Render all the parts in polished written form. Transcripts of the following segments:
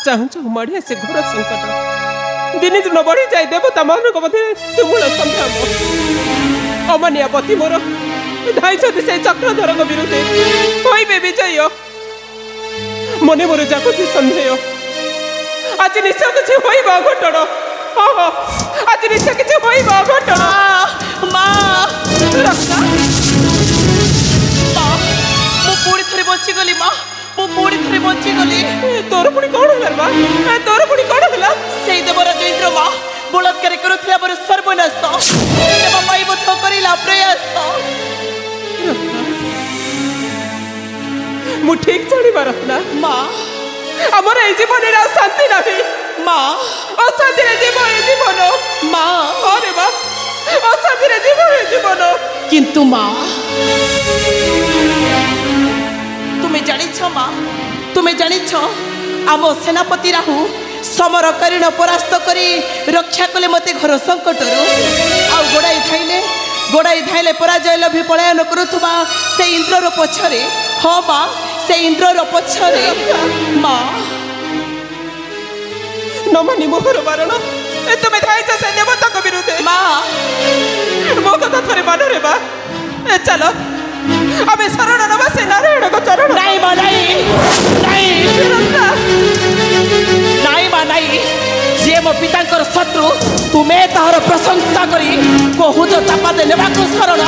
चाहू चाहू मड़ी आसे घोर संकट दिन दिन बढ़ी जाए देवता मान मध्य तुमुल संग्राम अमानिया पति मोर धाई से चक्रधर विरुद्धे होइबे विजय मने मोर जागुति सन्देह आज निश्चय किसी होइबा घटण आज निश्चय किसी होइबा घटण पुणी थरे बची गली माँ मु पुणी थरे बची गली तोर पुणी कौन होला माँ तोर पुणी कौन होला सेई देवराज इंद्र माँ बलात्कार करुथिला मोर सर्वनाश देवा पाई बध करिला प्रयास मु ठीक जानी रत्ना माँ आमर ए जीवन शांति नहीं माँ अशांति जीवन माँ अरे माँ अशांति जीवन किंतु माँ तुम्हें जानिछ माँ तुम्हें जानिछ आम सेनापति राहु समर करीण परास्त करी रक्षा कले मते घर संकट गोड़ाई धाइले पराजय लभी पलायन करुथुबा से इंद्रर पछरे हाँ माँ से इंद्रर पछरे माँ न मानी मोहर बारण तुम्हें धाइछ से देवता को विरुद्धे माँ मो कथा थोड़े मान रे बा चलो अबे शरण नवा से नारायण को चरण नहीं माँ नहीं माँ नहीं जे मो पितांकर शत्रु तुम्हें तार प्रशंसा करी कहूज चापादे नेबा को शरण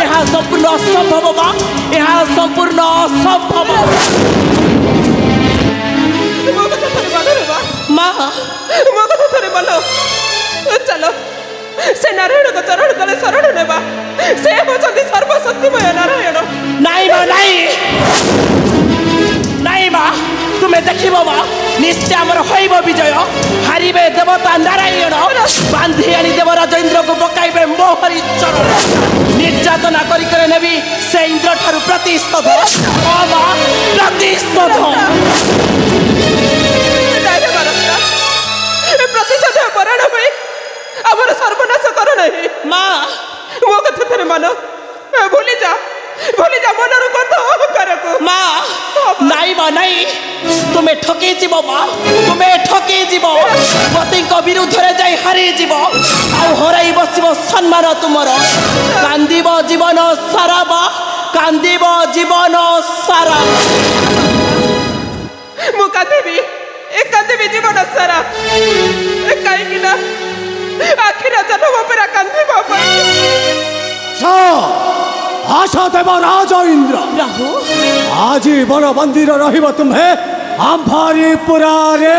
यह संपूर्ण असंभव माँ यह संपूर्ण असंभव मो कथा थोड़े मान रे बा माँ मो कथा थोड़े मान चलो से नारायण को चरण तले शरण नेबा से होचंदी सर्वशक्तिमय नारायण नहीं माँ नहीं माँ तुम्हें देखिबो माँ निश्चय आमर होइब विजय हारिबे देवता नारायण बांधी आनी देवराज इंद्र को पकाइबे मोहरी चरण निर्यातना करी करे नेबी से इंद्र ठारू प्रतिशोध प्रतिशोध प्रतिशोध परायण हुई आमर सर्वनाश कर नहीं माँ मो कथा थरे मान भूली जा मनर कर अहंकार को माँ नहीं माँ नहीं तुम्हें ठकी जीव माँ तुम्हें ठकी जीव पति विरुद्ध जाई हारी जीव आराई बस सम्मान तुमर कांदिब जीवन सारा माँ कांदिब जीवन सारा मु कांदिबी जीवन सारा कहीं आखिर जन्म पेरा कांदिबा आशा देवराज इंद्र राहु आजीवन मंदिर रहिब तुम्हें आंभारी पुरारे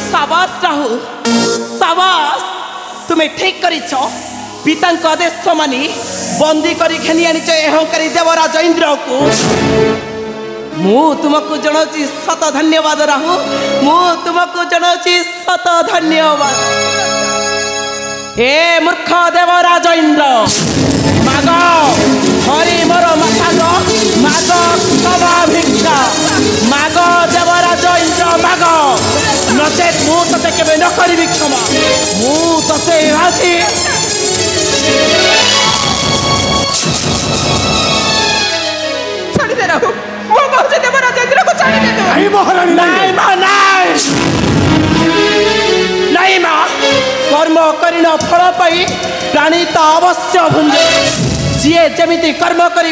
साबास राहु साबास तुम्हें ठीक करिछ पितांक आदेश मानी बंदी करी घेनी आनिच अहंकारी देवराज इंद्र को मु तुमको जनाऊँ शत धन्यवाद राहु मु तुमको जनाऊँ शत धन्यवाद ए मूर्ख देवराज इंद्र माग हरि मोर माग माग क्षमा भिक्षा माग देवराज इंद्र माग नचेत मु तते केबे न करिबि क्षमा मु तते आसी छाड़ी दे रहू मो कहू देवराज इंद्र को छाड़ी दे दो नहीं महारानी नहीं मां नहीं मां कर्म करिन फल पाई प्राणी तो अवश्य भुंजे जी जमी कर्म कर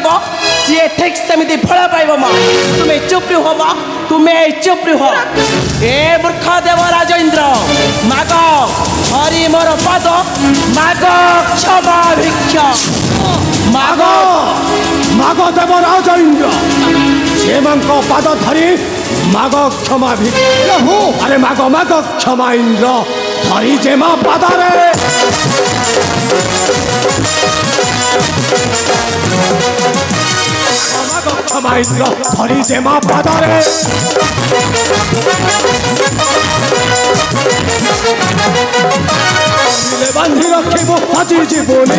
सी ठीक सेमती फल पाइब माँ तुम्हें चुप रुह माँ तुम्हें चुप रुह ए मूर्ख देवराज इंद्र माग हरि मोर पद माग क्षमा भिक्षा माग माग देवराज इंद्र से पाद धरी माग क्षमा भिक्षा अरे माग माग क्षमा इंद्र धरी जे मा पादरे क्षमा इंद्र धरी जे मा पादरे बांधी रखिब আজি जीवन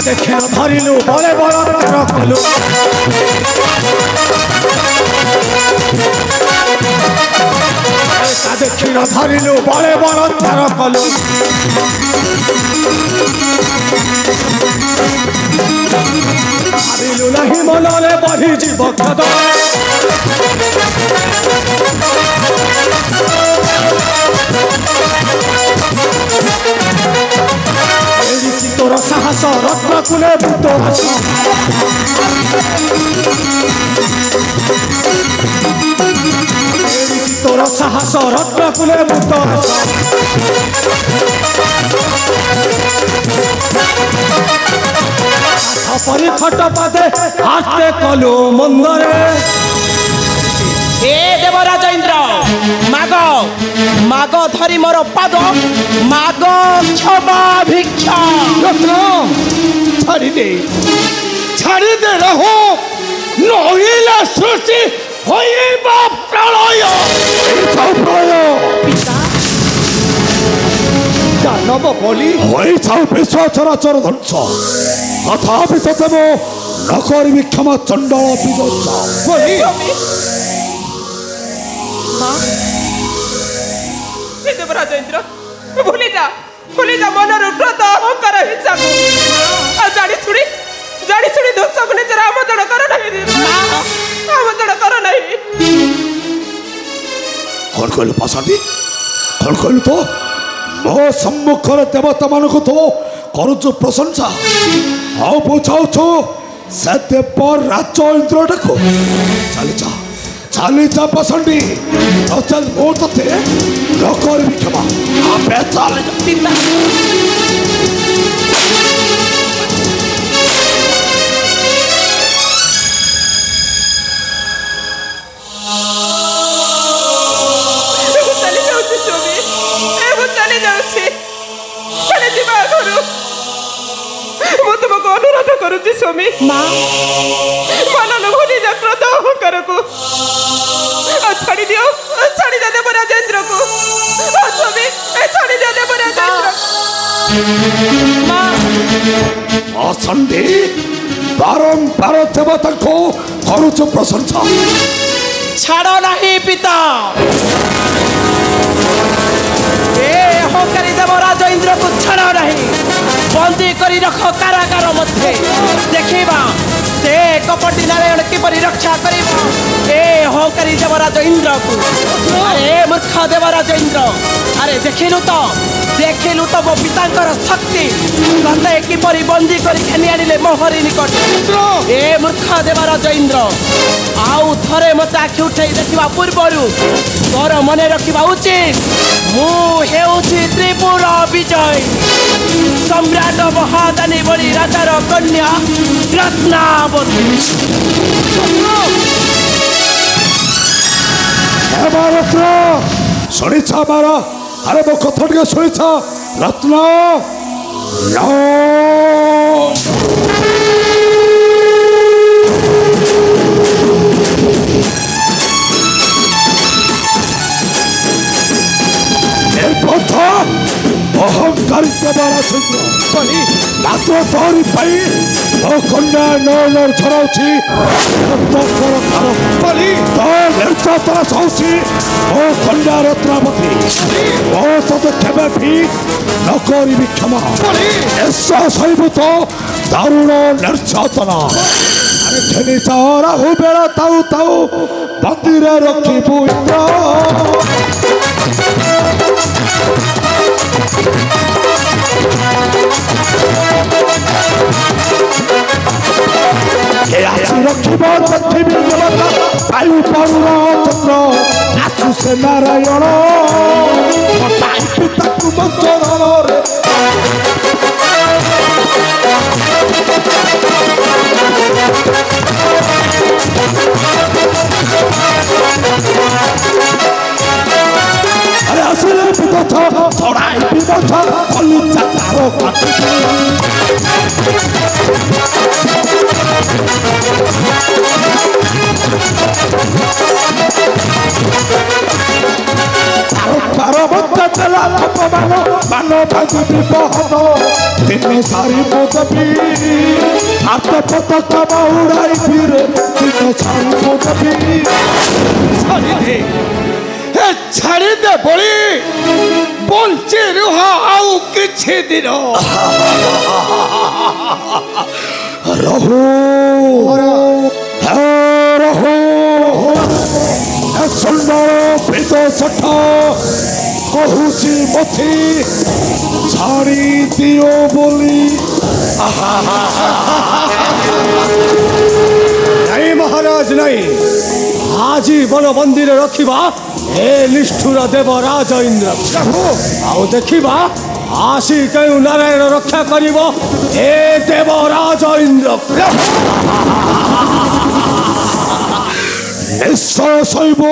देखे धरिलु बड़े बड़ कलु তাদের ক্ষীণ ধরিলু বলে বলৎকার কলু ভাবিলু নাহি মনরে বহি জীব ক্ষদ এড়িছি তোর সাহস রত্ন কুলে ভূত হাস এড়িছি তোর সাহস রত্ন কুলে ভূত হাস পরি খট পাদে হাতে কলু মন্দরে এ দেবরাজ ইন্দ্র মাগ মাগ ধরি মোর পাদ মাগ ক্ষমা ভিক্ষা রত্ন ছাড়ি দে রহো নহিলে সৃষ্টি হইবা প্রলয় প্রলয় দানব বলি হইছাও বিশ্ব চরাচর ধ্বংস তথাপি ততেব নকরিবি ক্ষমা চণ্ডাল বিধ্বংস বলি দেবরাজ ইন্দ্র ভুলি যা মনর ক্ରୋଧ ଅହଙ୍କାର ହିଂସାକୁ ଆଉ ଜାଣି ଶୁଣି ଦୋଷକୁ ନିଜର ଆମୋଦନ କର ନାହିଁ ଆମୋଦନ କର ନାହିଁ କଣ କହିଲୁ ପାଷାଣ୍ଡୀ କଣ କହିଲୁ ତ ମୋ ସମ୍ମୁଖରେ ଦେବତା ମାନଙ୍କୁ ତ କରୁଛୁ ପ୍ରଶଂସା ଆଉ ବୁଝାଉଛୁ ସେ ଦେବ ରାଜ ଇନ୍ଦ୍ରଟାକୁ ଚାଲିଯା ପାଷାଣ୍ଡୀ ନଚେତ ମୁଁ ତତେ ନ କରିବି କ୍ଷମା ଆପେ ଚାଲିଯା तुमको अनुरोध करुची स्वामी मनन भूली जा क्रोध अहंकार को छाड़ी दियो देवराज इंद्र को स्वामी छाड़ी दियो देवराज इंद्र संडे बारंबार देवता को करुच प्रशंसा छाड़ नहीं पिता अहंकारी देवराज इंद्र को छाड़ नहीं बंदी करी रख कारागार मध्य देखा से कपटी नारायण किपरि रक्षा करिब ए अहंकारी देवराज इंद्र को अरे मूर्ख देवराज इंद्र अरे देखिलु तो मो पितांकर शक्ति तते किपरि बंदी करी खेनी आनिले मोहरी निकट ए मूर्ख देवराज इंद्र आउ थरे मते आखि उठै देखिबा पूर्वरु तोर मने रखिबा उचित मु हेउछि त्रिपुर विजय सम्राट महादानी बड़ी राजार कन्या रत्नावती शुणीछा मारा अरे मो कथा टे शुणीछा रत्न अहंकारी देवराज इंद्र मात्र तोरी मो कन्या नर छड़ाऊँगी निर्यातना चाहूँगी मो कन्या रत्नावती मो तते केवे भी न करी क्षमा ऐसा सहबू तो दारुण निर्यातना अरे खेली जाओ राहु बेड़ा ताऊ ताऊ मंदिर रखिबू इंद्र रखिब पृथ्वी देवता वायु परुण चंद्र आसु से नारायण पिता मंचरण अरे आसले विपथ छड़ाई विपथ कलु चातार मान भागु विपहन दिन सारी मोदी हाथ पताका उड़ाई फिर दिन सारी मोदी छाड़ी दे बोली बंची रुह आउ किछि दिन रहु रहु सुंदर प्रीत सठ कहूची मथी छाड़ी दियो बोली नहीं महाराज नहीं आजीवन बंदी रखा ए निष्ठुर देव राज इंद्र आउ देखा आसी क्यों नारायण रक्षा करिब ए देव राज इंद्र निश्चय शैव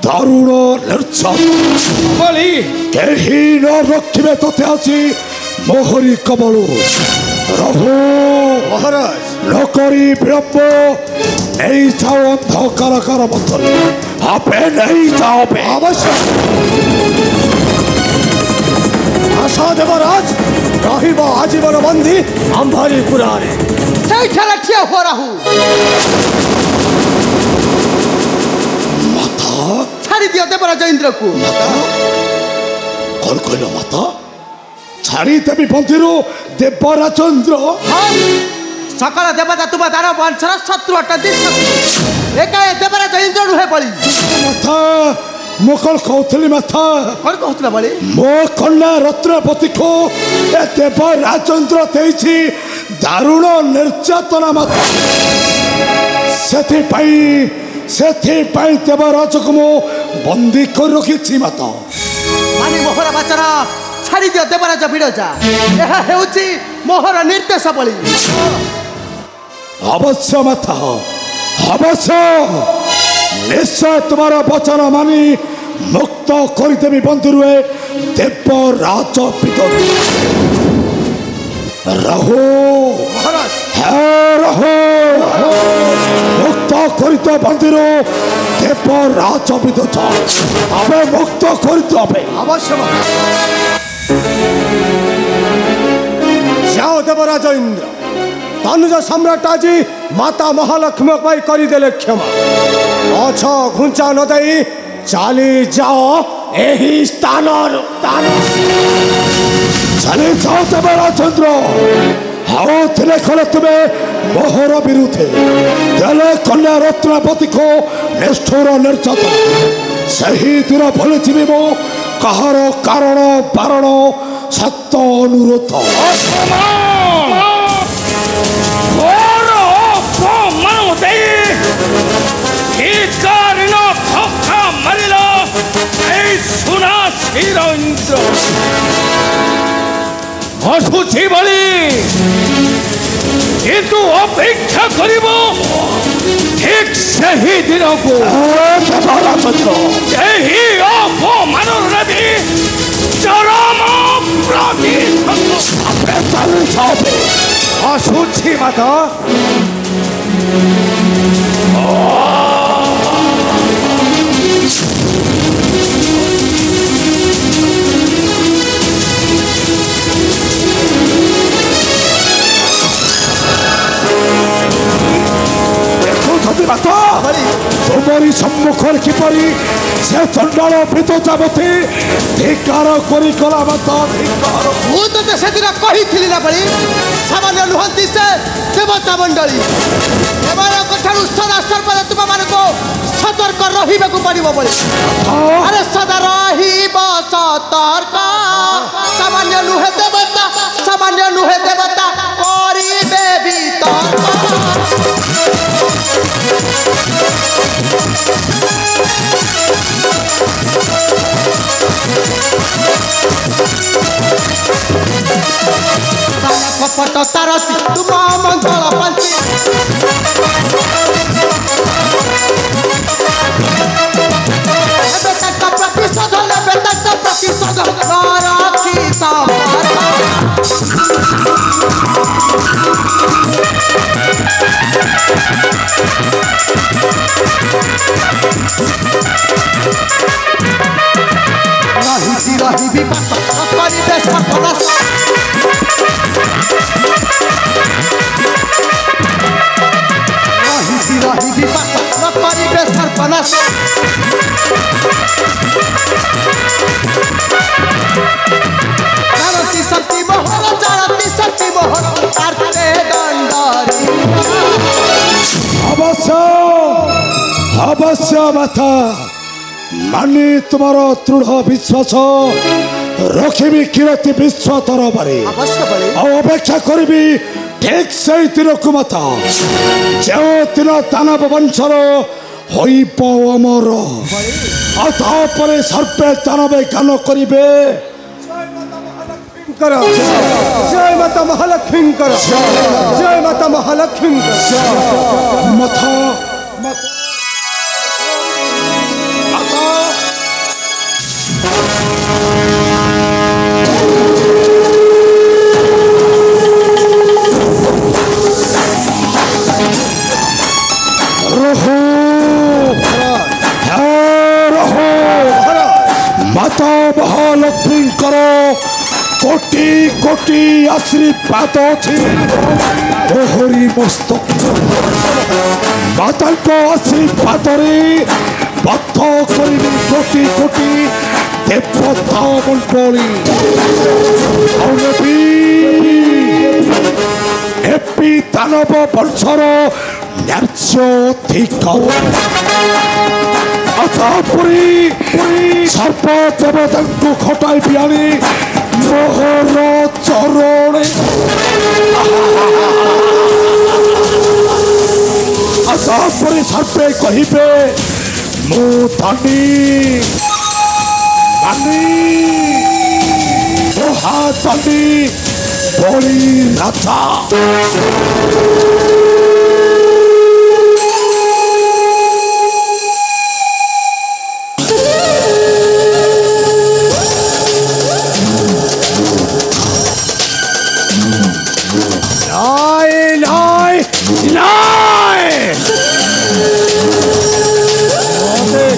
दारुण निर्छली कहीं न रखिबे तोते आसी मोहरी कमल रहु महाराज नकरी विलंब नहीं जाओ अंधकार कर मथुरी आपे नहीं जाओ अवश्य आशा देवराज रहिब आजीवन बंदी अंभारी पुरारे सही ठिया हो रहू माता छाड़ी दियो देवराज इंद्र को कौन कहलो माता छाड़ी देवी बंधीरू देवराज इंद्र सकल देवता तुम दान वंशर शत्रु अटंती एका देवराज इंद्र नुहे बली माता मो कौन कहूली माता कौन कहूला बली मो कन्या रत्नपति को ए देवराज इंद्र देछि दारुण निर्यातना माता सेथिपाई देवराज को मो बंदी कर रखी माता मानी मोहर वचन छाड़ी दियो देवराज विरजा यह हेउची मोहर निर्देश बली अवश्य माता अवश्य निश्चय तुम्हारा वचन मानी मुक्त करदेवी बंधु रुए देवराज पिता रहो रहो मुक्त करते बंधु देवराज पिता हमें मुक्त करते अवश्य जाओ देवराज इंद्र तनुज सम्राट आजी माता महालक्ष्मी करदेले क्षमा अछ घुंचा न दे चली जाओ यही स्थान चली जाओ देवराजेन्द्र हाओ थे खले तुम्हें मोहर विरुद्धे देले कन्या रत्नपति को निष्ठुर निर्यातना सही दिन भूल जीवी मो कहार कारण बारण सत्य अनुरोध असुची बली किंतु अपेक्षा करिब ठीक सही दिन को यही अपमान नदी चरम असुची माता तुम्हारी सम्मुखर किपरि से चंडाल भीत जाबती धिकार करी कला माता धिकार मु तो से दिन कही ना बड़ी सामान्य नुहंती से देवता मंडली एमारा कठारु सदा सर्वदा तुम मान को सतर्क रहिबा को पड़िबो बड़ी अरे सदा रहिबो सतर्क सामान्य नुहे देवता करिबे वितर्क कपट तारसी तुम मंगल पंची प्रतिशोध राखी नहीं रही विपास करिबे सर्वनाश नहीं रही विपास करिबे सर्वनाश ଜଗନ୍ନାଥ ଚାରତି ସତୀ ମୋହର କାର୍ତ୍ତେ ଦଣ୍ଡରେ अवश्य माता मानी तुमार दृढ़ विश्वास रखी किरती विश्व तरबारे अपेक्षा करी ठीक से दिन को माता जो दिन दानव वंशर अमर आपर सर्पे दानवे ज्ञान करेंगे जय माता महालक्ष्मी जय माता महालक्ष्मी माता माता महालक्ष्मी कोटि कोटि आशीर्वाद हरि मस्तक माता आशीर्वाद बद्ध कर कोटि कोटि देवता मंडली एपी दानव वंशर न्यार्योधिकार सर्प देवता को खटाई बिहानी मोहर चरण सर्पे कहे मु धनी महाधनी बड़ी राजा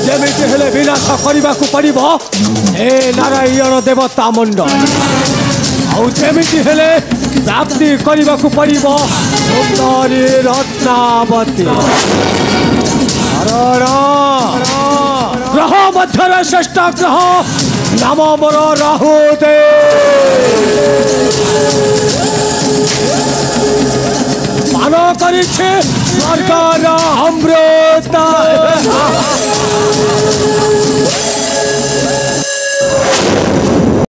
जमीती हेले विनाश करने को पड़ब ए नारायण देवता मंडल आमीती हेले प्राप्ति करने को पड़ब सुंदरी रत्नावती ग्रह मध्य श्रेष्ठ ग्रह नाम मोर राहुदे मान कर स्वर्गर अमृत